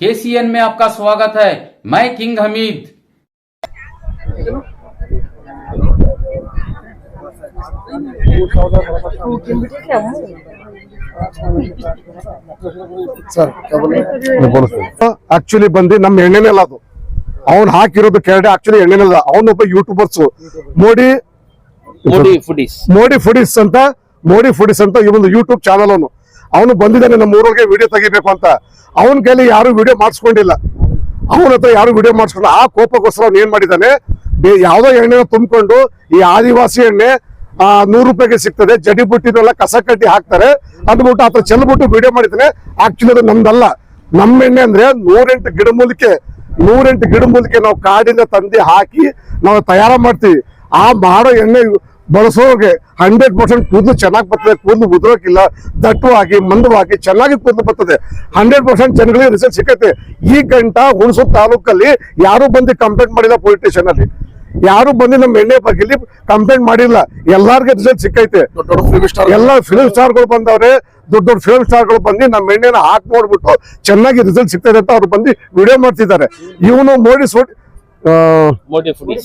KCN में आपका स्वागत है। मैं किंग हमीद। ಆಕ್ಚುಲಿ ಬಂದು ನಮ್ಮ ಎಣ್ಣೆನೆಲ್ಲ ಅದು ಅವ್ನು ಹಾಕಿರೋದು ಕೆರಡೆ ಆಕ್ಚುಲಿ ಎಣ್ಣೆನೆಲ್ಲ ಅವನೊಬ್ಬ ಯೂಟ್ಯೂಬರ್ಸ್ ಮೋಡಿ ಫುಡೀಸ್ ಅಂತ ಇವೊಂದು ಯೂಟ್ಯೂಬ್ ಚಾನಲ್ ಅವನು ಬಂದಿದ್ದಾನೆ ನಮ್ಮ ಊರಿಗೆ ವಿಡಿಯೋ ತೆಗಿಬೇಕು ಅಂತ ಅವನ ಕೈಲಿ ಯಾರು ವಿಡಿಯೋ ಮಾಡಿಸ್ಕೊಂಡಿಲ್ಲ ಅವನ ಹತ್ರ ಯಾರು ವಿಡಿಯೋ ಮಾಡಿಸ್ಕೊಂಡು ಆ ಕೋಪಕ್ಕೋಸ್ಕರ ಅವ್ನು ಏನ್ ಮಾಡಿದ್ದಾನೆ ಯಾವ್ದೋ ಎಣ್ಣೆನ ತುಂಬಿಕೊಂಡು ಈ ಆದಿವಾಸಿ ಎಣ್ಣೆ 100 ರೂಪಾಯಿಗೆ ಸಿಗ್ತದೆ ಜಡಿ ಬುಟ್ಟಿನೆಲ್ಲ ಕಸ ಕಟ್ಟಿ ಹಾಕ್ತಾರೆ ಅಂದ್ಬಿಟ್ಟು ಆತರ ಚೆಲ್ಬಿಟ್ಟು ವಿಡಿಯೋ ಮಾಡಿದ್ದಾನೆ ಆಕ್ಚುಲಿ ಅದು ನಮ್ದಲ್ಲ ನಮ್ಮ ಎಣ್ಣೆ ಅಂದ್ರೆ 108 ಗಿಡಮೂಲಿಕೆ ನಾವು ಕಾಡಿನ ತಂದೆ ಹಾಕಿ ನಾವು ತಯಾರ ಮಾಡ್ತೀವಿ ಆ ಮಾಡೋ ಎಣ್ಣೆ ಬಳಸೋಗೆ 100% ಕೂದಲು ಚೆನ್ನಾಗಿ ಬರ್ತದೆ ಕೂದಲು ಉದುರೋಕಿಲ್ಲ ದಟ್ಟವಾಗಿ ಮಂದವಾಗಿ ಚೆನ್ನಾಗಿ ಕೂದಲು ಬರ್ತದೆ 100% ಜನಗಳಿಗೆ ರಿಸಲ್ಟ್ ಸಿಕ್ಕೈತೆ ಈ ಗಂಟ ಹುಣಸೂರು ತಾಲೂಕಲ್ಲಿ ಯಾರು ಬಂದು ಕಂಪ್ಲೇಂಟ್ ಮಾಡಿಲ್ಲ ಪೊಲೀಸ್ ಸ್ಟೇಷನ್ ಅಲ್ಲಿ ಯಾರು ಬಂದು ನಮ್ಮ ಎಣ್ಣೆ ಬಗ್ಗೆ ಕಂಪ್ಲೇಂಟ್ ಮಾಡಿಲ್ಲ ಎಲ್ಲಾರ್ಗೆ ರಿಸಲ್ಟ್ ಸಿಕ್ಕೈತೆ ಎಲ್ಲ ಫಿಲ್ಮ್ ಸ್ಟಾರ್ಗಳು ಬಂದವ್ರೆ ದೊಡ್ಡ ಫಿಲ್ಮ್ ಸ್ಟಾರ್ಗಳು ಬಂದು ನಮ್ಮ ಎಣ್ಣೆನ ಹಾಕಿ ನೋಡ್ಬಿಟ್ಟು ಚೆನ್ನಾಗಿ ರಿಸಲ್ಟ್ ಸಿಗ್ತದೆ ಅಂತ ಅವ್ರು ಬಂದು ವಿಡಿಯೋ ಮಾಡ್ತಿದ್ದಾರೆ ಇವನು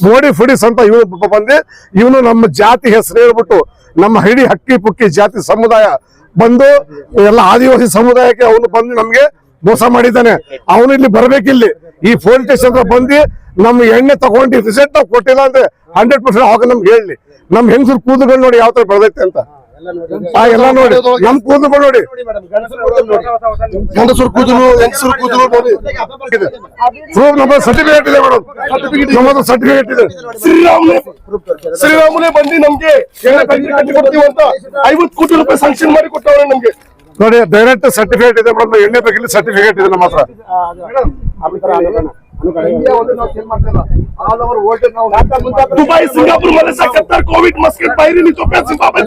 ಮೋಡಿ ಫುಡೀಸ್ ಅಂತ ಇವನು ಬಂದು ಇವನು ನಮ್ಮ ಜಾತಿ ಹೆಸರು ಹೇಳ್ಬಿಟ್ಟು ನಮ್ಮ ಹಿಡಿ ಹಕ್ಕಿ ಪುಕ್ಕಿ ಜಾತಿ ಸಮುದಾಯ ಬಂದು ಎಲ್ಲ ಆದಿವಾಸಿ ಸಮುದಾಯಕ್ಕೆ ಅವನು ಬಂದು ನಮ್ಗೆ ಮೋಸ ಮಾಡಿದ್ದಾನೆ ಅವನು ಇಲ್ಲಿ ಬರ್ಬೇಕಿಲ್ಲಿ ಈ ಪೊಲೀಸ್ ಸ್ಟೇಷನ್ ಬಂದು ನಮ್ಮ ಎಣ್ಣೆ ತಗೊಂಡು ರಿಸಲ್ಟ್ ನಾವು ಕೊಟ್ಟಿಲ್ಲ ಅಂದ್ರೆ 100% ಆಗ ನಮ್ಗೆ ಹೇಳಿ ನಮ್ ಹೆಂಗಸರು ಕೂದಲುಗಳು ನೋಡಿ ಯಾವ ತರ ಬೆಳೆದೈತೆ ಅಂತ ಎಲ್ಲ ನೋಡಿ ನಮ್ ಕೂದಲುಗಳು ನೋಡಿ ಗಂಡಸರು ಕೂದಲು ಹೆಂಗಸರು ಕೂದಲು ನೋಡಿ ಪ್ರೂಫ್ ನಮ್ಮ ಸರ್ಟಿಫಿಕೇಟ್ ಇದೆ ಮೇಡಮ್ ನಮ್ಮದು ಸರ್ಟಿಫಿಕೇಟ್ ಇದೆ ಶ್ರೀರಾಮುಲೆ ಬಂದು ನಮ್ಗೆ ಎಣ್ಣೆ ಕೊಡ್ತೀವಿ ಅಂತ 50 ಕೋಟಿ ರೂಪಾಯಿ ಸ್ಯಾಂಕ್ಷನ್ ಮಾಡಿ ಕೊಟ್ಟವ್ರೆ ನಮ್ಗೆ ನೋಡಿ ಡೈರೆಕ್ಟ್ ಸರ್ಟಿಫಿಕೇಟ್ ಇದೆ ಮೇಡಮ್ ಎಣ್ಣೆ ಬಗ್ಗೆ ಸರ್ಟಿಫಿಕೇಟ್ ಇದೆ ನಮ್ಮ ಹತ್ರ Dubai Singapore Malaysia Qatar covid Muscat Bahrain Ethiopia Zimbabwe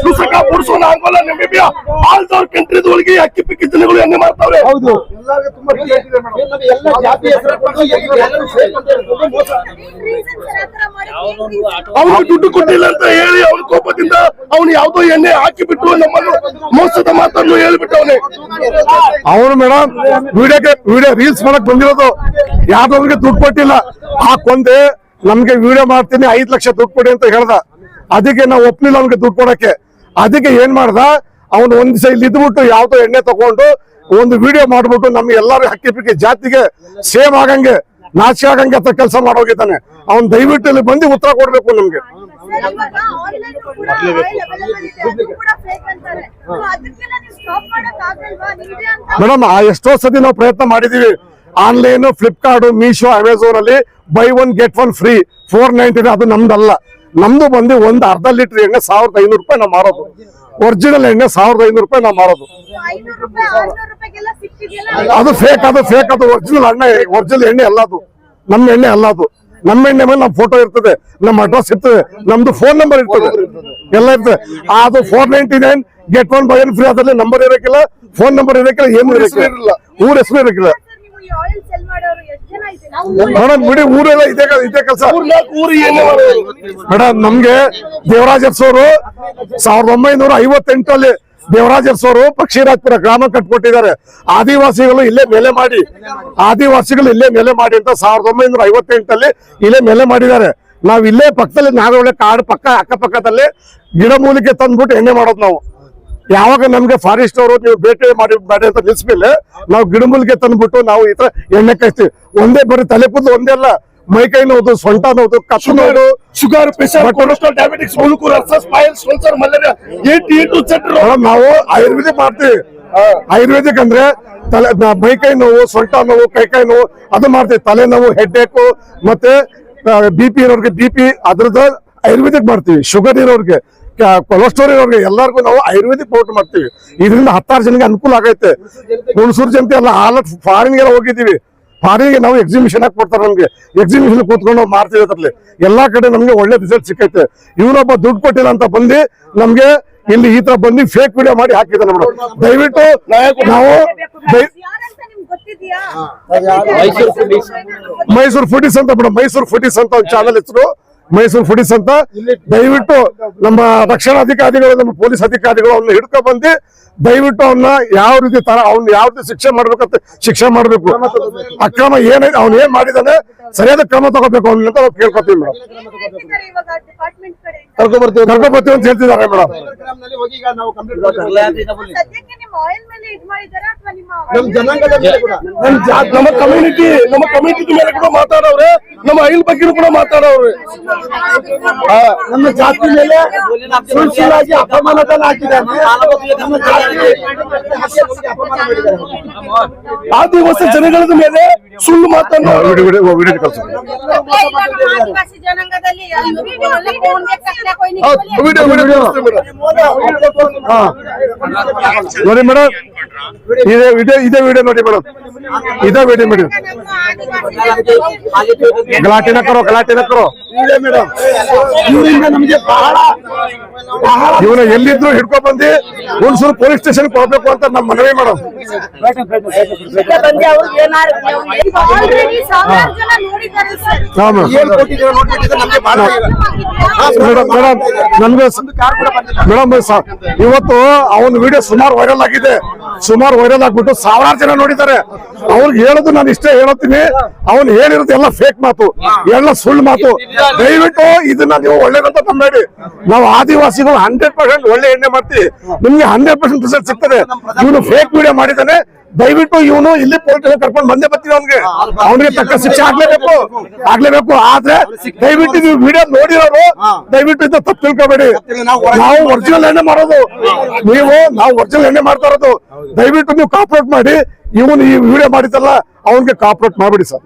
Lusaka Botswana Angola Namibia all ದವರ್ ಕಂಟ್ರೀಸ್ ಒಳಗೆ ಅಕ್ಕಿ ಪಿಕ್ಕಿ ಜನಗಳು ಎಣ್ಣೆ ಮಾಡ್ತಾವ್ರೆ ಹೌದು ಎಲ್ಲರಿಗೆ ತುಂಬಾ ಕ್ರಿಯೇಟ್ ಇದೆ ಮೇಡಂ ಎಲ್ಲ ಜಾತಿ ಹೆಸರುಗಳು ಎಲ್ಲರೂ ಫೇಕ್ ಅಂತ ಹೇಳ್ತಾರೆ ಮೋಸ ಅವರು ದುಡ್ಡು ಕೊಟ್ಟಿಲ್ಲ ಅಂತ ಹೇಳಿ ಅವನ ಕೋಪದಿಂದ ಅವನು ಯಾವುದೋ ಎಣ್ಣೆ ಹಾಕಿ ಬಿಟ್ಟು ನಮ್ಮನ್ನು ಮೋಸದ ಮಾತನ್ನು ಹೇಳಿಬಿಟ್ಟವನೇ ಅವನು ಮೇಡಂ ವಿಡಿಯೋ ರೀಲ್ಸ್ ಮಾಡಕ್ ಬಂದಿರೋದು ಯಾವ್ದವ್ರಿಗೆ ದುಡ್ಡು ಕೊಟ್ಟಿಲ್ಲ ಹಾಕೊಂಡೆ ನಮ್ಗೆ ವಿಡಿಯೋ ಮಾಡ್ತೀನಿ 5 ಲಕ್ಷ ದುಡ್ಡು ಕೊಡಿ ಅಂತ ಹೇಳ್ದ ಅದಕ್ಕೆ ನಾವು ಒಪ್ಲಿಲ್ಲ ಅವ್ನಿಗೆ ದುಡ್ಡು ಕೊಡಕ್ಕೆ ಅದಕ್ಕೆ ಏನ್ ಮಾಡ್ದ ಅವನು ಒಂದ್ ದಿವಸ ಇಲ್ಲಿ ಇದ್ಬಿಟ್ಟು ಯಾವ್ದೋ ಎಣ್ಣೆ ತಗೊಂಡು ಒಂದು ವಿಡಿಯೋ ಮಾಡ್ಬಿಟ್ಟು ನಮ್ಗೆ ಎಲ್ಲಾರು ಹಕ್ಕಿ ಪಿಕ್ಕಿ ಜಾತಿಗೆ ಸೇಮ್ ಆಗಂಗೆ ನಾಚಿಕೆ ಆಗಂಗೆ ಅಂತ ಕೆಲಸ ಮಾಡೋಗಿದ್ದಾನೆ ಅವ್ನು ದಯವಿಟ್ಟು ಇಲ್ಲಿ ಬಂದು ಉತ್ತರ ಕೊಡ್ಬೇಕು ನಮ್ಗೆ ಮೇಡಮ್ ಎಷ್ಟೋ ಸತಿ ನಾವು ಪ್ರಯತ್ನ ಮಾಡಿದೀವಿ ಆನ್ಲೈನ್ ಫ್ಲಿಪ್ಕಾರ್ಟ್ ಮೀಶೋ ಅಮೆಝಾನ್ ಅಲ್ಲಿ ಬೈ 1 get 1 ಫ್ರೀ 499 ಅದು ನಮ್ದಲ್ಲ ನಮ್ದು ಬಂದು ಒಂದು ಅರ್ಧ ಲೀಟರ್ ಎಣ್ಣೆ 1500 ರೂಪಾಯಿ ನಾವು ಮಾರೋದು ಒರಿಜಿನಲ್ ಎಣ್ಣೆ 1500 ರೂಪಾಯಿ ನಾವು ಮಾರೋದು ಅದು ಫೇಕ್ ಅದು ಒರಿಜಿನಲ್ ಎಣ್ಣೆ ಅಲ್ಲ ಅದು ನಮ್ಮ ಎಣ್ಣೆ ಅಲ್ಲ ಅದು ನಮ್ಮ ಎಣ್ಣೆ ಮೇಲೆ ನಮ್ಮ ಫೋಟೋ ಇರ್ತದೆ ನಮ್ಮ ಅಡ್ರೆಸ್ ಇರ್ತದೆ ನಮ್ದು ಫೋನ್ ನಂಬರ್ ಇರ್ತದೆ ಎಲ್ಲ ಇರ್ತದೆ ಅದು 499 get 1 buy 1 ಫ್ರೀ ಅದ್ರಲ್ಲಿ ನಂಬರ್ ಇರಕ್ಕಿಲ್ಲ ಫೋನ್ ನಂಬರ್ ಇರಕ್ಕಿಲ್ಲ ಏನು ಇರಕ್ಕಿಲ್ಲ ಊರ ಹೆಸರು ಇರಕ್ಕಿಲ್ಲ ಮೇಡಮ್ ಬಿಡಿ ಊರೆಲ್ಲ ಇದೇ ಕೆಲಸ ಮೇಡಮ್ ನಮ್ಗೆ ದೇವರಾಜ್ ಅರಸವರು 1958 ದೇವರಾಜ್ ಅರಸವರು ಪಕ್ಷಿರಾಜ್ಪುರ ಗ್ರಾಮ ಕಟ್ಕೊಟ್ಟಿದ್ದಾರೆ ಆದಿವಾಸಿಗಳು ಇಲ್ಲೇ ಮೇಲೆ ಮಾಡಿ ಅಂತ 1958 ಇಲ್ಲೇ ಮೇಲೆ ಮಾಡಿದ್ದಾರೆ ನಾವ್ ಇಲ್ಲೇ ಪಕ್ಕದಲ್ಲಿ ನಾಗರಹೊಳೆ ಕಾಡು ಪಕ್ಕ ಅಕ್ಕಪಕ್ಕದಲ್ಲಿ ಗಿಡಮೂಲಿಕೆ ತಂದ್ಬಿಟ್ಟು ಎಣ್ಣೆ ಮಾಡೋದು ನಾವು ಯಾವಾಗ ನಮ್ಗೆ ಫಾರೆಸ್ಟ್ ಅವರು ನೀವು ಬೇಟೆ ಮಾಡಿ ಅಂತ ನಿಲ್ಸ್ಮೇಲೆ ನಾವು ಗಿಡಮೂಲಿಕೆ ತಂದ್ಬಿಟ್ಟು ನಾವು ಈ ತರ ಎಣ್ಣೆ ಕಾಯ್ತೀವಿ ಒಂದೇ ಬರೀ ತಲೆ ಕೂದಲು ಒಂದೇ ಅಲ್ಲ ಮೈಕೈ ನೋವು ಸೊಂಟ ನೋವು ಕತ್ತು ನೋವು ಶುಗರ್ ಪ್ರೆಷರ್ ಕೊಲೆಸ್ಟ್ರಾಲ್ ಡಯಾಬಿಟಿಕ್ಸ್ ಮುಳುಕು ಸ್ಪೈಲ್ಸ್ ಅಲ್ಸರ್ ಮಲೇರಿಯಾ ನಾವು ಆಯುರ್ವೇದಿಕ್ ಮಾಡ್ತೀವಿ ಆಯುರ್ವೇದಿಕ್ ಅಂದ್ರೆ ತಲೆ ಮೈಕೈ ನೋವು ಸೊಂಟ ನೋವು ಕೈಕೈ ನೋವು ಅದು ಮಾಡ್ತೀವಿ ತಲೆ ನೋವು ಹೆಡ್ ಏಕು ಮತ್ತೆ BP ಇರೋರ್ಗೆ BP ಅದ್ರದ್ದು ಆಯುರ್ವೇದಿಕ್ ಮಾಡ್ತೀವಿ ಶುಗರ್ ಇರೋರ್ಗೆ ಕೊಲೆಸ್ಟ್ರಾಲ್ ಇರೋರ್ಗೆ ಎಲ್ಲರಿಗೂ ನಾವು ಆಯುರ್ವೇದಿಕ್ ಪೌಡರ್ ಮಾಡ್ತೀವಿ ಇದರಿಂದ 16 ಜನಕ್ಕೆ ಅನುಕೂಲ ಆಗೈತೆ ಹುಣಸೂರು ಜನತೆ ಎಲ್ಲ ಹಾಲತ್ ಫಾರಿನ್ಗೆಲ್ಲ ಹೋಗಿದ್ದೀವಿ ಫಾರಿನ್ಗೆ ನಾವು ಎಕ್ಸಿಬಿಷನ್ ಹಾಕಿ ಕೊಡ್ತಾರೆ ನಮ್ಗೆ ಎಕ್ಸಿಬಿಷನ್ ಕೂತ್ಕೊಂಡು ನಾವು ಮಾಡ್ತೀವಿ ಅದ್ರಲ್ಲಿ ಎಲ್ಲಾ ಕಡೆ ನಮ್ಗೆ ಒಳ್ಳೆ ರಿಸಲ್ಟ್ ಸಿಕ್ಕೈತೆ ಇವನೊಬ್ಬ ದುಡ್ಡು ಕೊಟ್ಟಿಲ್ಲ ಅಂತ ಬಂದು ನಮ್ಗೆ ಇಲ್ಲಿ ಈ ತರ ಬಂದು ಫೇಕ್ ವಿಡಿಯೋ ಮಾಡಿ ಹಾಕಿದ್ದಾನೆ ಮೇಡಮ್ ದಯವಿಟ್ಟು ನಾವು ಮೈಸೂರು ಫುಡೀಸ್ ಅಂತ ಮೇಡಮ್ ಮೈಸೂರು ಫುಡೀಸ್ ಅಂತ ಒಂದು ಚಾನಲ್ ಹೆಸರು ಮೈಸೂರು ಫುಡೀಸ್ ಅಂತ. ದಯವಿಟ್ಟು ನಮ್ಮ ರಕ್ಷಣಾಧಿಕಾರಿಗಳು, ನಮ್ಮ ಪೊಲೀಸ್ ಅಧಿಕಾರಿಗಳು ಅವ್ನ ಹಿಡ್ಕೊ ಬಂದು ದಯವಿಟ್ಟು ಅವನ್ನ ಯಾವ ರೀತಿ ಶಿಕ್ಷೆ ಮಾಡ್ಬೇಕಂತ ಶಿಕ್ಷೆ ಮಾಡ್ಬೇಕು. ಅಕ್ರಮ ಏನೈತೆ, ಅವ್ನು ಏನ್ ಮಾಡಿದಾನೆ ಸರಿಯಾದ ಕ್ರಮ ತಗೋಬೇಕು ಅವ್ನ ಅಂತ ನಾವು ಕೇಳ್ಕೊತೀವಿ ಮೇಡಮ್. ಕರ್ಕೊ ಬರ್ತೀವಿ ಅಂತ ಹೇಳ್ತಿದ್ದಾರೆ ಮೇಡಮ್. ನಮ್ಮ ಕಮ್ಯುನಿಟಿ ಮೇಲೆ ಕೂಡ ಮಾತಾಡವ್ರೆ, ನಮ್ಮ ಐಲ್ ಬಗ್ಗೆ ಕೂಡ ಮಾತಾಡವ್ರೆ. ನಮ್ಮ ಜಾತಿ ಮೇಲೆ ಸುಳ್ಳು ಅಪಮಾನದಲ್ಲಿ ಹಾಕಿದ್ದಾನೆ. ಆದಿವಾಸಿ ಜನಗಳ ಮೇಲೆ ಸುಳ್ಳು ಮಾತನ್ನು ನೋಡಿ ಮೇಡಮ್, ಇದೇ ವಿಡಿಯೋ ನೋಡಿ ಮೇಡಮ್, ಇದೇ ವಿಡಿಯೋ ಮೇಡಮ್. ಗಲಾಟೆ ನಕ್ಕರು ಇವನ ಎಲ್ಲಿದ್ರು ಹಿಡ್ಕೊ ಬಂದು ಹುಣಸೂರು ಪೊಲೀಸ್ ಸ್ಟೇಷನ್ ಕೊಡ್ಬೇಕು ಅಂತ ನಮ್ಮ ಮನವಿ ಮೇಡಮ್. ಮೇಡಮ್ ಇವತ್ತು ಅವನ ವಿಡಿಯೋ ಸುಮಾರು ವೈರಲ್ ಆಗಿದೆ. ಸುಮಾರು ವೈರಲ್ ಆಗ್ಬಿಟ್ಟು ಸಾವಿರಾರು ಜನ ನೋಡಿದ್ದಾರೆ. ಅವ್ರಿಗೆ ಹೇಳೋದು ನಾನು ಇಷ್ಟೇ ಹೇಳುತ್ತೀನಿ, ಅವ್ನು ಹೇಳಿರೋದು ಎಲ್ಲ ಫೇಕ್ ಮಾತು, ಎಲ್ಲ ಸುಳ್ಳು ಮಾತು. ದಯವಿಟ್ಟು ಇದನ್ನ ನೀವು ಒಳ್ಳೇದಂತ ನಂಬೇಡಿ. ನಾವು ಆದಿವಾಸಿಗಳು 100% ಒಳ್ಳೆ ಎಣ್ಣೆ ಮಾಡ್ತೀವಿ, ನಿಮ್ಗೆ 100% ರಿಸಲ್ಟ್ ಸಿಗ್ತದೆ. ಇವನು ಫೇಕ್ ವಿಡಿಯೋ ಮಾಡಿದ್ದಾನೆ. ದಯವಿಟ್ಟು ಇವನು ಇಲ್ಲಿ ಪೊಲೀಸ್ ಕರ್ಕೊಂಡು ಬಂದೇ ಬರ್ತೀವಿ. ಅವನಿಗೆ ತಕ್ಕ ಶಿಕ್ಷೆ ಆಗ್ಲೇಬೇಕು. ಆದ್ರೆ ದಯವಿಟ್ಟು ನೀವು ವಿಡಿಯೋ ನೋಡಿರೋರು ದಯವಿಟ್ಟು ಇದು ತಪ್ಪು ತಿಳ್ಕೊಬೇಡಿ. ನಾವು ಒರಿಜಿನಲ್ ಎಣ್ಣೆ ಮಾಡೋದು, ನಾವು ಒರಿಜಿನಲ್ ಎಣ್ಣೆ ಮಾಡ್ತಾ ಇರೋದು. ದಯವಿಟ್ಟು ನೀವು ಕಾಪರೇಟ್ ಮಾಡಿ. ಇವನು ಈ ವಿಡಿಯೋ ಮಾಡಿದ್ದಲ್ಲ, ಅವನಿಗೆ ಕಾಪರೇಟ್ ಮಾಡ್ಬಿಡಿ ಸರ್.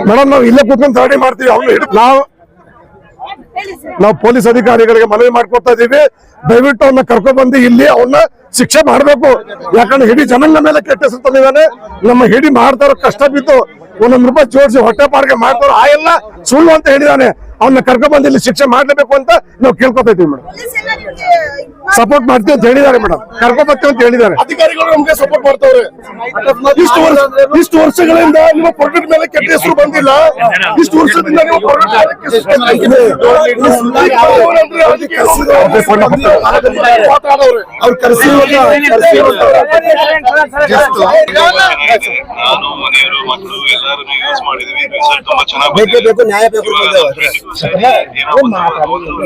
ಮೇಡಮ್ ನಾವು ಇಲ್ಲೇ ಕೂತ್ಕೊಂಡು ತರಡಿ ಮಾಡ್ತೀವಿ. ಅವನು ನಾವು ಪೊಲೀಸ್ ಅಧಿಕಾರಿಗಳಿಗೆ ಮನವಿ ಮಾಡ್ಕೊತಾ ಇದೀವಿ, ದಯವಿಟ್ಟು ಅವನ್ನ ಕರ್ಕೊಂಡ್ ಬಂದು ಇಲ್ಲಿ ಅವನ್ನ ಶಿಕ್ಷೆ ಮಾಡ್ಬೇಕು. ಯಾಕಂದ್ರೆ ಹಿಡಿ ಜನಾಂಗ ಮೇಲೆ ಕೆಟ್ಟ ಹೆಸರು ತಂದಿದ್ದಾನೆ. ನಮ್ಮ ಹಿಡಿ ಮಾಡ್ತಾರೋ ಕಷ್ಟ ಬಿದ್ದು ಒಂದೊಂದು ರೂಪಾಯಿ ಜೋಡಿಸಿ ಹೊಟ್ಟೆ ಪಾರ್ಗೆ ಮಾಡ್ತಾರೋ ಆ ಎಲ್ಲ ಸುಳ್ಳು ಅಂತ ಹೇಳಿದಾನೆ. ಅವನ್ನ ಕರ್ಕೊಂಡ್ ಬಂದು ಇಲ್ಲಿ ಶಿಕ್ಷೆ ಮಾಡ್ಲೇಬೇಕು ಅಂತ ನಾವು ಕೇಳ್ಕೊತಾ ಇದೀವಿ ಮೇಡಮ್. ಸಪೋರ್ಟ್ ಮಾಡ್ತೀವಿ ಅಂತ ಹೇಳಿದ್ದಾರೆ ಮೇಡಮ್, ಕರ್ಕೊಂಡ್ ಬರ್ತೀವಿ ಅಂತ ಹೇಳಿದ್ದಾರೆ. ಅಧಿಕಾರಿಗಳು ನಮ್ಗೆ ಸಪೋರ್ಟ್ ಮಾಡ್ತಾವ್ರೆ. ಇಷ್ಟು ವರ್ಷಗಳಿಂದ ನಿಮ್ಮ ಪ್ರೊಡಕ್ಟ್ ಮೇಲೆ ಕೆಟ್ಟ ಹೆಸರು ಬಂದಿಲ್ಲ. ಇಷ್ಟು ವರ್ಷದಿಂದ ನೀವು ನಾನು ಮನೆಯವರು ಮಕ್ಕಳು ಎಲ್ಲರೂ ಯೂಸ್ ಮಾಡಿದ್ವಿ. ರಿಸಲ್ಟ್ ತುಂಬಾ ಚೆನ್ನಾಗಿ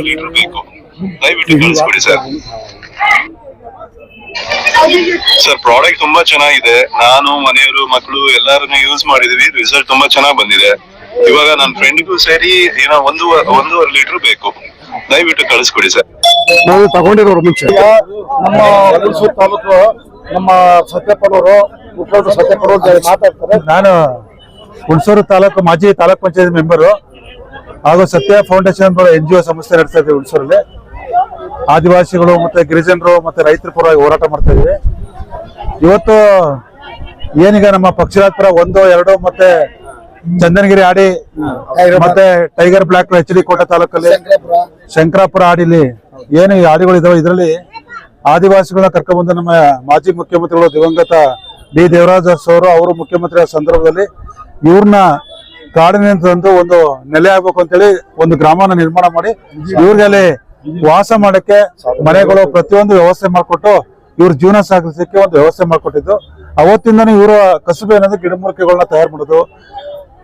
ಲೀಟರ್ ಬೇಕು. ದಯವಿಟ್ಟು ಕಳಿಸ್ಬಿಡಿ ಸರ್. ಸರ್ ಪ್ರಾಡಕ್ಟ್ ತುಂಬಾ ಚೆನ್ನಾಗಿದೆ. ನಾನು ಮನೆಯವರು ಮಕ್ಕಳು ಎಲ್ಲಾರನ್ನು ಯೂಸ್ ಮಾಡಿದ್ವಿ. ರಿಸಲ್ಟ್ ತುಂಬಾ ಚೆನ್ನಾಗಿ ಬಂದಿದೆ. ಇವಾಗ ನನ್ನ ಫ್ರೆಂಡ್ಗೂ ಸೇರಿ ಏನೋ 1.5 ಲೀಟರ್ ಬೇಕು. ದಯವಿಟ್ಟು ಕಳಿಸ್ಬಿಡಿ ಸರ್. ನಾವು ತಗೊಂಡಿರೋರು ಮುಂಚೆ ನಮ್ಮ ಹುಣಸೂರು ತಾಲೂಕು ನಮ್ಮ ಸತ್ಯಪ್ಪನವರು ಮುಖ್ಯಮಂತ್ರಿ ಸತ್ಯಪ್ಪನವರು ಮಾತಾಡ್ತಾರೆ. ನಾನು ಹುಣಸೂರು ತಾಲೂಕು ಮಾಜಿ ತಾಲೂಕ್ ಪಂಚಾಯತ್ ಮೆಂಬರು ಹಾಗೂ ಸತ್ಯ ಫೌಂಡೇಶನ್ NGO ಸಂಸ್ಥೆ ನಡೆಸ್ತಾ ಇದ್ದೀವಿ. ಹುಣಸೂರಲ್ಲಿ ಆದಿವಾಸಿಗಳು ಮತ್ತೆ ಗಿರಿಜನರು ಮತ್ತೆ ರೈತರ ಪರವಾಗಿ ಹೋರಾಟ ಮಾಡ್ತಾ ಇದ್ದೀವಿ. ಇವತ್ತು ಏನೀಗ ನಮ್ಮ ಪಕ್ಷದ ಪರ 1, 2 ಮತ್ತೆ ಚಂದನಗಿರಿ ಆಡಿ ಮತ್ತೆ ಟೈಗರ್ ಬ್ಲಾಕ್ HD ಕೋಟೆ ತಾಲೂಕಲ್ಲಿ ಶಂಕರಾಪುರ ಆಡಿಲಿ ಏನು ಈ ಆಡಿಗಳು ಇದಾವೆ. ಇದರಲ್ಲಿ ಆದಿವಾಸಿಗಳನ್ನ ಕರ್ಕೊಂಡ್ಬಂದು ನಮ್ಮ ಮಾಜಿ ಮುಖ್ಯಮಂತ್ರಿಗಳು ದಿವಂಗತ D. ದೇವರಾಜ ಅವರು ಅವರು ಮುಖ್ಯಮಂತ್ರಿ ಸಂದರ್ಭದಲ್ಲಿ ಇವ್ರನ್ನ ಕಾಡಿನಿಂದ ತಂದು ಒಂದು ನೆಲೆ ಆಗ್ಬೇಕು ಅಂತೇಳಿ ಒಂದು ಗ್ರಾಮನ ನಿರ್ಮಾಣ ಮಾಡಿ ಇವ್ರಿಗೆ ಅಲ್ಲಿ ವಾಸ ಮಾಡಕ್ಕೆ ಮನೆಗಳು ಪ್ರತಿಯೊಂದು ವ್ಯವಸ್ಥೆ ಮಾಡಿಕೊಟ್ಟು ಇವ್ರ ಜೀವನ ಸಾಗಿಸಲಿಕ್ಕೆ ಒಂದು ವ್ಯವಸ್ಥೆ ಮಾಡಿಕೊಟ್ಟಿದ್ದು. ಅವತ್ತಿಂದನೇ ಇವರ ಕಸುಬು ಏನಂದ್ರೆ ಗಿಡಮೂಲಿಕೆಗಳನ್ನ ತಯಾರು ಮಾಡೋದು,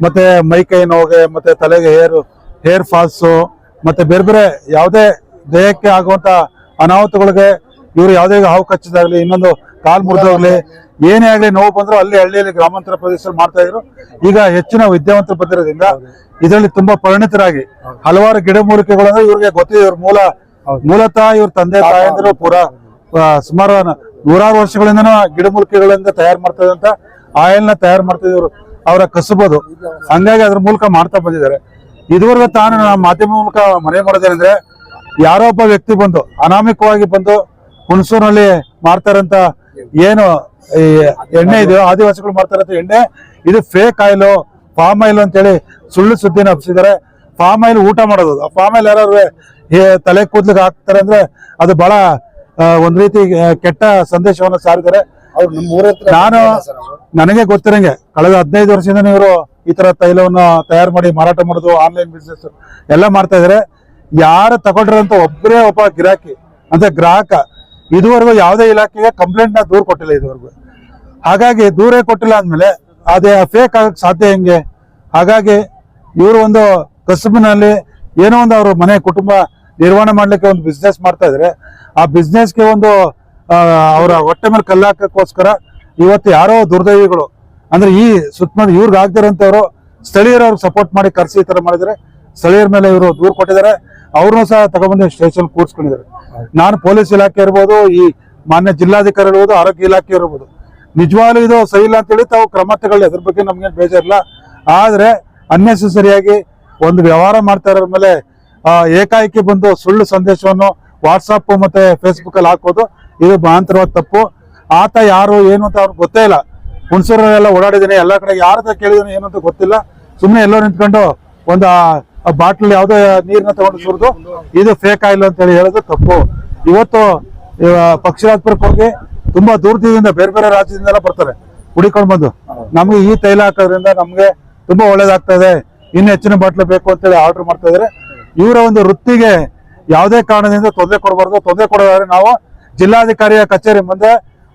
ಮತ್ತೆ ಮೈಕೈ ನೋವಿಗೆ ಮತ್ತೆ ತಲೆಗೆ ಹೇರ್ ಫಾಲ್ಸ್ ಮತ್ತೆ ಬೇರೆ ಬೇರೆ ಯಾವುದೇ ದೇಹಕ್ಕೆ ಆಗುವಂತ ಅನಾಹುತಗಳಿಗೆ ಇವರು ಯಾವುದೇ ಹಾವು ಕಚ್ಚಿದಾಗ್ಲಿ ಇನ್ನೊಂದು ಕಾಲ್ ಮುರಿದೋಗ್ಲಿ ಏನೇ ಆಗ್ಲಿ ನೋವು ಬಂದ್ರು ಅಲ್ಲಿ ಹಳ್ಳಿಯಲ್ಲಿ ಗ್ರಾಮಾಂತರ ಪ್ರದೇಶದಲ್ಲಿ ಮಾಡ್ತಾ ಇದ್ರು. ಈಗ ಹೆಚ್ಚಿನ ವಿದ್ಯಾವಂತರು ಬಂದಿರೋದ್ರಿಂದ ಇದರಲ್ಲಿ ತುಂಬಾ ಪರಿಣಿತರಾಗಿ ಹಲವಾರು ಗಿಡಮೂಲಿಕೆಗಳಂದ್ರೆ ಇವ್ರಿಗೆ ಗೊತ್ತಿದೆ. ಇವ್ರ ಮೂಲತಃ ಇವ್ರ ತಂದೆ ತಾಯಂದಿರು ಪೂರಾ ಸುಮಾರು 100 ವರ್ಷಗಳಿಂದ ಗಿಡಮೂಲಿಕೆಗಳಿಂದ ತಯಾರು ಮಾಡ್ತಾ ಇದ್ದಂತ ಆಯಿಲ್ನ ತಯಾರು ಮಾಡ್ತಾ ಇದ್ರು. ಅವರ ಕಸುಬೋದು ಹಂಗಾಗಿ ಅದ್ರ ಮೂಲಕ ಮಾಡ್ತಾ ಬಂದಿದ್ದಾರೆ. ಇದುವರೆಗೂ ತಾನು ಮಾಧ್ಯಮ ಮೂಲಕ ಮನವಿ ಮಾಡೋದೇನೆಂದ್ರೆ ಯಾರೋ ಒಬ್ಬ ವ್ಯಕ್ತಿ ಬಂದು ಅನಾಮಿಕವಾಗಿ ಬಂದು ಹುಣಸೂರಿನಲ್ಲಿ ಮಾಡ್ತಾರಂತ ಏನು ಈ ಎಣ್ಣೆ ಇದೆಯೋ ಆದಿವಾಸಿಗಳು ಮಾಡ್ತಾರಂತ ಎಣ್ಣೆ ಇದು ಫೇಕ್ ಆಯಿಲ್, ಫಾರ್ಮ್ ಆಯಿಲ್ ಅಂತೇಳಿ ಸುಳ್ಳು ಸುದ್ದಿನ ಹಬ್ಸಿದ್ದಾರೆ. ಫಾರ್ಮ್ ಆಯಿಲ್ ಊಟ ಮಾಡೋದು, ಆ ಫಾರ್ಮ್ ಆಯಿಲ್ ಯಾರು ತಲೆ ಕೂದ್ಲಿಗೆ ಹಾಕ್ತಾರೆ ಅಂದ್ರೆ ಅದು ಬಹಳ ಒಂದ್ ರೀತಿ ಕೆಟ್ಟ ಸಂದೇಶವನ್ನು ಸಾರಿದ್ದಾರೆ. ಅವ್ರು ನಮ್ಮ ಊರ ಹತ್ರ ನಾನು ನನಗೆ ಗೊತ್ತಿರಂಗೆ ಕಳೆದ 15 ವರ್ಷದಿಂದ ಇವರು ಈ ತರ ತೈಲವನ್ನ ತಯಾರು ಮಾಡಿ ಮಾರಾಟ ಮಾಡೋದು, ಆನ್ಲೈನ್ ಬಿಸ್ನೆಸ್ ಎಲ್ಲ ಮಾಡ್ತಾ ಇದಾರೆ. ಯಾರು ತಗೊಂಡ್ರಂತ ಒಬ್ಬ ಗಿರಾಕಿ ಅಂದ್ರೆ ಗ್ರಾಹಕ ಇದುವರೆಗೂ ಯಾವುದೇ ಇಲಾಖೆಗೆ ಕಂಪ್ಲೇಂಟ್ ನ ದೂರ ಕೊಟ್ಟಿಲ್ಲ ಇದುವರೆಗೂ. ಹಾಗಾಗಿ ದೂರೇ ಕೊಟ್ಟಿಲ್ಲ ಅಂದ್ಮೇಲೆ ಅದೇ ಫೇಕ್ ಆಗಕ್ ಸಾಧ್ಯ ಹೆಂಗೆ? ಹಾಗಾಗಿ ಇವರು ಒಂದು ಕಸುಬಿನಲ್ಲಿ ಏನೋ ಒಂದು ಅವ್ರ ಮನೆ ಕುಟುಂಬ ನಿರ್ವಹಣೆ ಮಾಡ್ಲಿಕ್ಕೆ ಒಂದು ಬಿಸ್ನೆಸ್ ಮಾಡ್ತಾ ಇದ್ರೆ, ಆ ಬಿಸ್ನೆಸ್ಗೆ ಒಂದು ಅವರ ಹೊಟ್ಟೆ ಮೇಲೆ ಕಲ್ಲಾಕೋಸ್ಕರ ಇವತ್ತು ಯಾರೋ ದುರ್ದೈವಿಗಳು ಅಂದ್ರೆ ಈ ಸುತ್ತಮುತ್ತ ಇವ್ರಿಗೆ ಆಗ್ದಿರೋಂಥವ್ರು ಸ್ಥಳೀಯರು ಅವ್ರಿಗೆ ಸಪೋರ್ಟ್ ಮಾಡಿ ಕರ್ಸಿ ಈ ತರ ಮಾಡಿದ್ರೆ ಸ್ಥಳೀಯರ ಮೇಲೆ ಇವರು ದೂರು ಕೊಟ್ಟಿದ್ದಾರೆ. ಅವ್ರನ್ನೂ ಸಹ ತಗೊಂಡ್ಬಂದು ಸ್ಟೇಷನ್ ಕೂರ್ಸ್ಕೊಂಡಿದ್ದಾರೆ. ನಾನು ಪೊಲೀಸ್ ಇಲಾಖೆ ಇರ್ಬೋದು, ಈ ಮಾನ್ಯ ಜಿಲ್ಲಾಧಿಕಾರಿ ಇರ್ಬೋದು, ಆರೋಗ್ಯ ಇಲಾಖೆ ಇರ್ಬೋದು, ನಿಜವಾಗ್ಲೂ ಇದು ಸರಿ ಇಲ್ಲ ಅಂತೇಳಿ ತಾವು ಕ್ರಮ ತಗೊಳ್ಳಿ, ಅದ್ರ ಬಗ್ಗೆ ನಮ್ಗೇನು ಬೇಜಾರಿಲ್ಲ. ಆದ್ರೆ ಅನ್ನೆಸೆಸರಿಯಾಗಿ ಒಂದು ವ್ಯವಹಾರ ಮಾಡ್ತಾ ಇರೋ ಮೇಲೆ ಏಕಾಏಕಿ ಬಂದು ಸುಳ್ಳು ಸಂದೇಶವನ್ನು ವಾಟ್ಸಪ್ ಮತ್ತೆ ಫೇಸ್ಬುಕ್ ಅಲ್ಲಿ ಹಾಕೋದು ಇದು ಮಹಾಂತರವಾದ ತಪ್ಪು. ಆತ ಯಾರು ಏನು ಅಂತ ಅವ್ರಿಗೆ ಗೊತ್ತೇ ಇಲ್ಲ. ಹುಣಸೂರಲ್ಲೆಲ್ಲ ಓಡಾಡಿದ್ದೀನಿ, ಎಲ್ಲ ಕಡೆ ಯಾರ ಕೇಳಿದೀನಿ ಏನು ಅಂತ ಗೊತ್ತಿಲ್ಲ. ಸುಮ್ಮನೆ ಎಲ್ಲೋ ನಿಂತ್ಕೊಂಡು ಒಂದು ಬಾಟ್ಲ್ ಯಾವ್ದೋ ನೀರ್ನ ತಗೊಂಡು ಸುರಿದು ಇದು ಫೇಕ್ ಆಯಿಲ್ ಅಂತ ಹೇಳಿ ಹೇಳೋದು ತಪ್ಪು. ಇವತ್ತು ಪಕ್ಷಿರಾಜಪುರಕ್ಕೆ ಹೋಗಿ ತುಂಬಾ ದೂರದಿಂದ ಬೇರೆ ಬೇರೆ ರಾಜ್ಯದಿಂದೆಲ್ಲ ಬರ್ತಾರೆ ಹುಡಿಕೊಂಡು ಬಂದು ನಮ್ಗೆ ಈ ತೈಲ ಹಾಕೋದ್ರಿಂದ ನಮ್ಗೆ ತುಂಬಾ ಒಳ್ಳೇದಾಗ್ತಾ ಇದೆ, ಇನ್ನು ಹೆಚ್ಚಿನ ಬಾಟ್ಲು ಬೇಕು ಅಂತೇಳಿ ಆರ್ಡರ್ ಮಾಡ್ತಾ ಇದಾರೆ. ಇವರ ಒಂದು ವೃತ್ತಿಗೆ ಯಾವುದೇ ಕಾರಣದಿಂದ ತೊಂದರೆ ಕೊಡಬಾರ್ದು. ತೊಂದರೆ ಕೊಡೋದಾದ್ರೆ ನಾವು ಜಿಲ್ಲಾಧಿಕಾರಿಯ ಕಚೇರಿ ಮುಂದೆ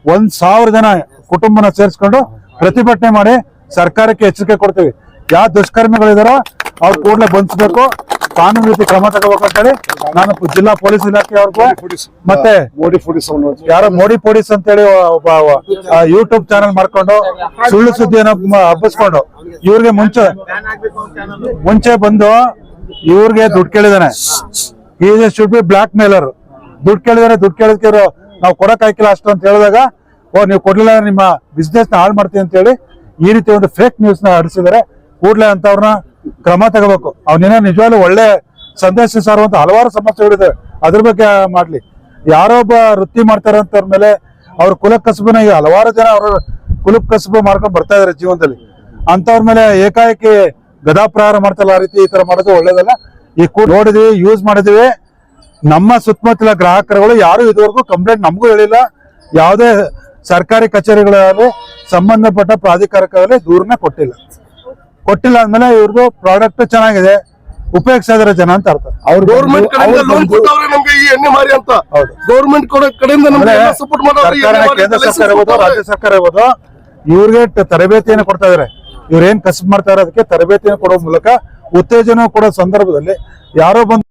1000 ಜನ ಕುಟುಂಬನ ಸೇರಿಸ್ಕೊಂಡು ಪ್ರತಿಭಟನೆ ಮಾಡಿ ಸರ್ಕಾರಕ್ಕೆ ಎಚ್ಚರಿಕೆ ಕೊಡ್ತೀವಿ. ಯಾವ ದುಷ್ಕರ್ಮಿಗಳಿದಾರೋ ಅವ್ರು ಕೂಡಲೇ ಬಂಧಿಸಬೇಕು, ಕಾನೂನು ರೀತಿ ಕ್ರಮ ತಗೋಬೇಕು ಅಂತೇಳಿ ನಾನು ಜಿಲ್ಲಾ ಪೊಲೀಸ್ ಇಲಾಖೆ ಅವ್ರಿಗೂ ಮತ್ತೆ ಯಾರೋ ಮೋಡಿ ಪೊಲೀಸ್ ಅಂತೇಳಿ ಒಬ್ಬ ಯೂಟ್ಯೂಬ್ ಚಾನಲ್ ಮಾಡ್ಕೊಂಡು ಸುಳ್ಳು ಸುದ್ದಿಯನ್ನು ಹಬ್ಬಿಸ್ಕೊಂಡು ಇವ್ರಿಗೆ ಮುಂಚೆ ಬಂದು ಇವ್ರಿಗೆ ದುಡ್ಡು ಕೇಳಿದಾನೆ. Is should be blackmailer. ದುಡ್ಡು ಕೇಳಿದಾರೆ, ದುಡ್ಡು ಕೇಳಿದಕ್ಕೆ ನಾವು ಕೊಡಕ್ ಆಯ್ಕಿಲ್ಲ ಅಷ್ಟು ಅಂತ ಹೇಳಿದಾಗ ನೀವು ಕೊಡ್ಲಿಲ್ಲ ನಿಮ್ಮ ಬಿಸ್ನೆಸ್ ನ ಹಾಳು ಮಾಡ್ತೀವಿ ಅಂತ ಹೇಳಿ ಈ ರೀತಿ ಒಂದು ಫೇಕ್ ನ್ಯೂಸ್ ನ ಹರಿಸಿದರೆ ಕೂಡಲೇ ಅಂತವ್ರನ್ನ ಕ್ರಮ ತಗೋಬೇಕು. ಅವನೇನೋ ನಿಜವಾಗ್ಲೂ ಒಳ್ಳೆ ಸಂದೇಶ ಸಾರುವಂತ ಹಲವಾರು ಸಮಸ್ಯೆಗಳಿದೆ, ಅದ್ರ ಬಗ್ಗೆ ಮಾಡ್ಲಿ. ಯಾರೋ ಒಬ್ಬ ವೃತ್ತಿ ಮಾಡ್ತಾರಂತವ್ರ ಮೇಲೆ ಅವ್ರ ಕುಲಕ್ ಕಸಬನ ಹಲವಾರು ಜನ ಅವ್ರ ಕುಲಕ್ ಕಸಬು ಮಾಡ್ಕೊಂಡು ಬರ್ತಾ ಇದಾರೆ ಜೀವನದಲ್ಲಿ. ಅಂತವ್ರ ಮೇಲೆ ಏಕಾಏಕಿ ಗದಾಪ್ರಹಾರ ಮಾಡ್ತಲ್ಲ, ಆ ರೀತಿ ಈ ತರ ಮಾಡೋದು ಒಳ್ಳೇದಲ್ಲ. ಈ ನೋಡಿದ್ವಿ, ಯೂಸ್ ಮಾಡಿದ್ವಿ. ನಮ್ಮ ಸುತ್ತಮುತ್ತಲ ಗ್ರಾಹಕರುಗಳು ಯಾರು ಇದುವರೆಗೂ ಕಂಪ್ಲೇಂಟ್ ನಮಗೂ ಹೇಳಿಲ್ಲ. ಯಾವುದೇ ಸರ್ಕಾರಿ ಕಚೇರಿಗಳಲ್ಲಿ ಸಂಬಂಧಪಟ್ಟ ಪ್ರಾಧಿಕಾರಕ್ಕಾಗಲಿ ದೂರನ್ನ ಕೊಟ್ಟಿಲ್ಲ ಅಂದ್ಮೇಲೆ ಇವ್ರದ್ದು ಪ್ರಾಡಕ್ಟ್ ಚೆನ್ನಾಗಿದೆ, ಉಪಯೋಗಿಸ್ತಾ ಇದಾರೆ ಜನ ಅಂತ ಅರ್ಥ. ಅವ್ರು ಗೌರ್ಮೆಂಟ್ ಕಡೆಯಿಂದ ಲೋನ್ ಕೊಟ್ಟವ್ರೆ ನಮ್ಗೆ ಈ ಎಣ್ಣೆ ಮಾರಿ ಅಂತ. ಗೌರ್ಮೆಂಟ್ ಕಡೆಯಿಂದ ನಮ್ಗೆ ಸಪೋರ್ಟ್ ಕೇಂದ್ರ ಸರ್ಕಾರ ಇರ್ಬೋದು, ರಾಜ್ಯ ಸರ್ಕಾರ ಇರ್ಬೋದು, ಇವ್ರಿಗೆ ತರಬೇತಿಯನ್ನು ಕೊಡ್ತಾ ಇದಾರೆ. ಇವ್ರೇನ್ ಕಸಬ್ ಮಾಡ್ತಾ ಇರೋದಕ್ಕೆ ತರಬೇತಿಯನ್ನು ಕೊಡೋ ಮೂಲಕ ಉತ್ತೇಜನ ಕೊಡೋ ಸಂದರ್ಭದಲ್ಲಿ ಯಾರೋ ಬಂದು